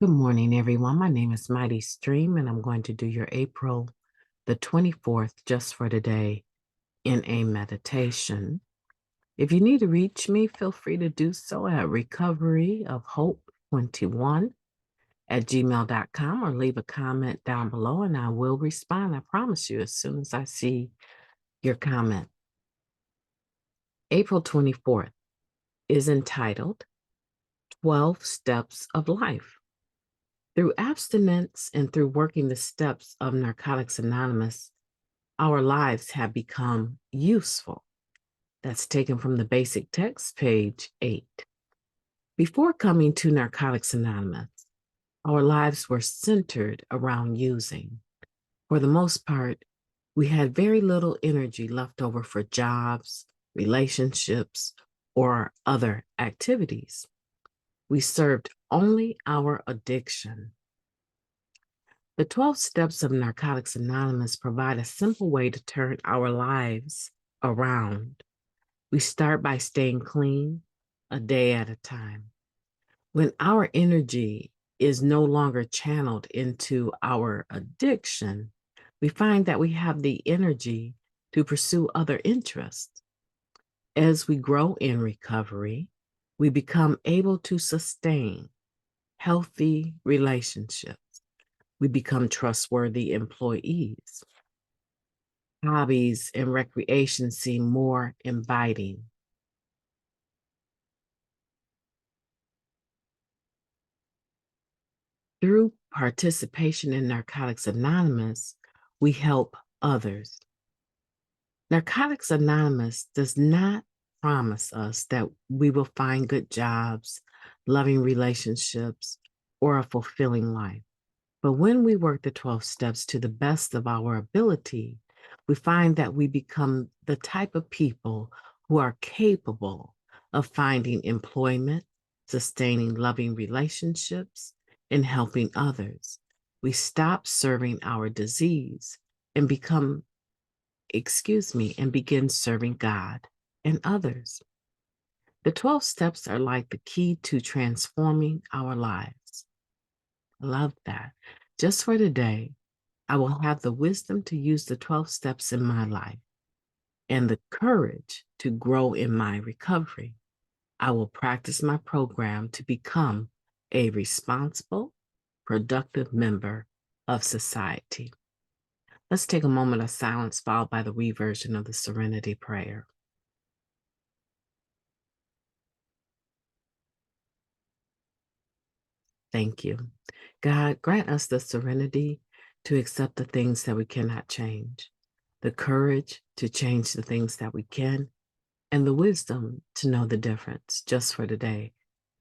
Good morning, everyone. My name is MightyStream, and I'm going to do your April the 24th just for today in a meditation. If you need to reach me, feel free to do so at recoveryofhope21@gmail.com or leave a comment down below and I will respond. I promise you as soon as I see your comment. April 24th is entitled 12 Steps of Life. Through abstinence and through working the steps of Narcotics Anonymous, our lives have become useful. That's taken from the basic text, page 8. Before coming to Narcotics Anonymous, our lives were centered around using. For the most part, we had very little energy left over for jobs, relationships, or other activities. We served only our addiction. The 12 steps of Narcotics Anonymous provide a simple way to turn our lives around. We start by staying clean a day at a time. When our energy is no longer channeled into our addiction, we find that we have the energy to pursue other interests. As we grow in recovery, we become able to sustain healthy relationships. We become trustworthy employees. Hobbies and recreation seem more inviting. Through participation in Narcotics Anonymous, we help others. Narcotics Anonymous does not promise us that we will find good jobs, loving relationships, or a fulfilling life. But when we work the 12 steps to the best of our ability, we find that we become the type of people who are capable of finding employment, sustaining loving relationships, and helping others. We stop serving our disease and begin serving God and others. The 12 steps are like the key to transforming our lives. I love that. Just for today, I will have the wisdom to use the 12 steps in my life and the courage to grow in my recovery. I will practice my program to become a responsible, productive member of society. Let's take a moment of silence followed by the reversion of the Serenity Prayer. Thank you. God, grant us the serenity to accept the things that we cannot change, the courage to change the things that we can, and the wisdom to know the difference just for today.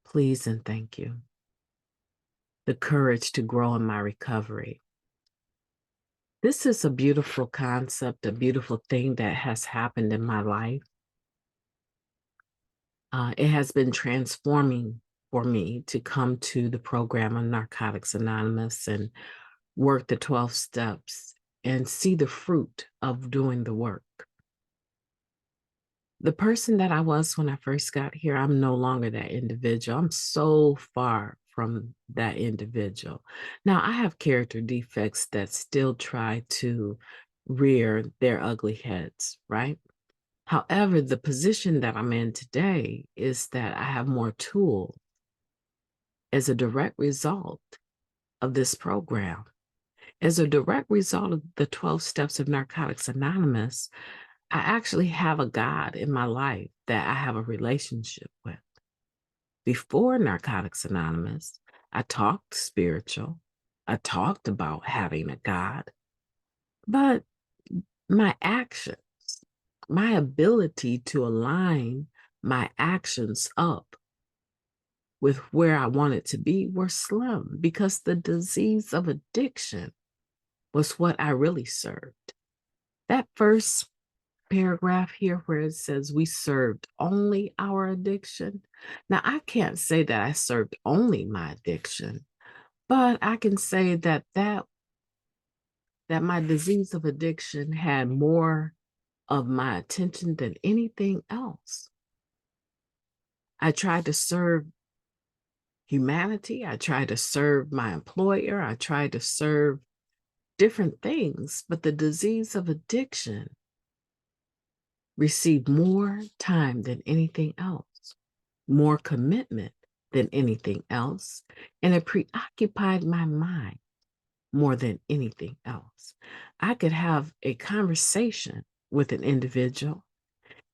Please and thank you. The courage to grow in my recovery. This is a beautiful concept, a beautiful thing that has happened in my life. It has been transforming for me to come to the program of Narcotics Anonymous and work the 12 steps and see the fruit of doing the work. The person that I was when I first got here, I'm no longer that individual. I'm so far from that individual. Now, I have character defects that still try to rear their ugly heads, right? However, the position that I'm in today is that I have more tools as a direct result of this program. As a direct result of the 12 steps of Narcotics Anonymous, I actually have a God in my life that I have a relationship with. Before Narcotics Anonymous, I talked spiritual. I talked about having a God, but my actions, my ability to align my actions up with where I wanted to be were slim because the disease of addiction was what I really served. That first paragraph here where it says we served only our addiction. Now, I can't say that I served only my addiction, but I can say that my disease of addiction had more of my attention than anything else. I tried to serve humanity. I tried to serve my employer. I tried to serve different things, but the disease of addiction received more time than anything else, more commitment than anything else, and it preoccupied my mind more than anything else. I could have a conversation with an individual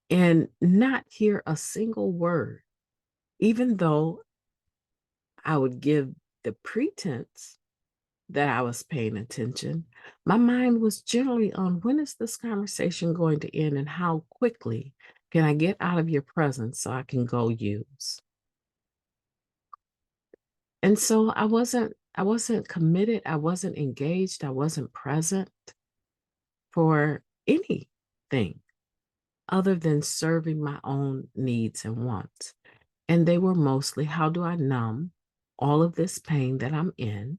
and not hear a single word, even though I would give the pretense that I was paying attention. My mind was generally on when is this conversation going to end and how quickly can I get out of your presence so I can go use. And so I wasn't committed, I wasn't engaged, I wasn't present for anything other than serving my own needs and wants. And they were mostly, how do I numb all of this pain that I'm in?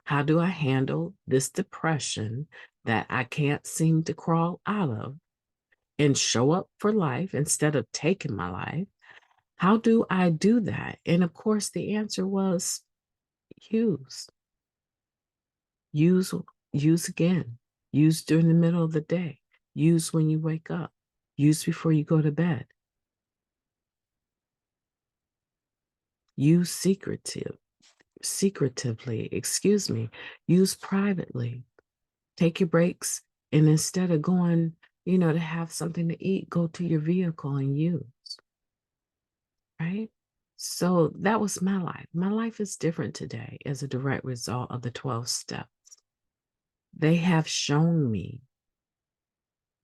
How do I handle this depression that I can't seem to crawl out of and show up for life instead of taking my life? How do I do that? And of course, the answer was use, use, use again, use during the middle of the day, use when you wake up, use before you go to bed, use secretively, use privately. Take your breaks, and instead of going, to have something to eat, go to your vehicle and use, right? So that was my life. My life is different today as a direct result of the 12 steps. They have shown me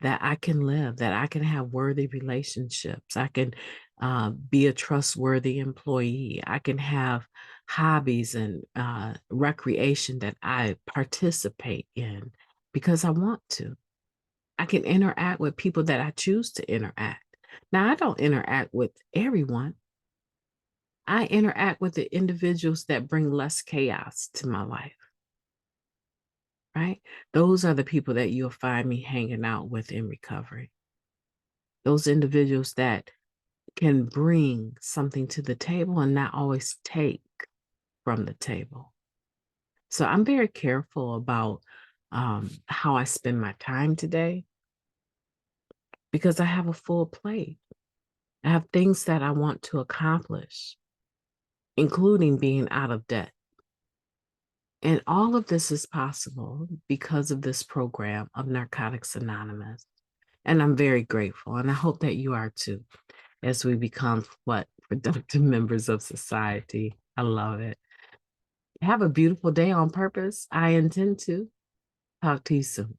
that I can live, that I can have worthy relationships. I can be a trustworthy employee. I can have hobbies and recreation that I participate in because I want to. I can interact with people that I choose to interact. Now, I don't interact with everyone. I interact with the individuals that bring less chaos to my life, right? Those are the people that you'll find me hanging out with in recovery. Those individuals that can bring something to the table and not always take from the table. So I'm very careful about how I spend my time today because I have a full plate. I have things that I want to accomplish, including being out of debt. And all of this is possible because of this program of Narcotics Anonymous. And I'm very grateful. And I hope that you are too, as we become productive members of society. I love it. Have a beautiful day on purpose. I intend to. Talk to you soon.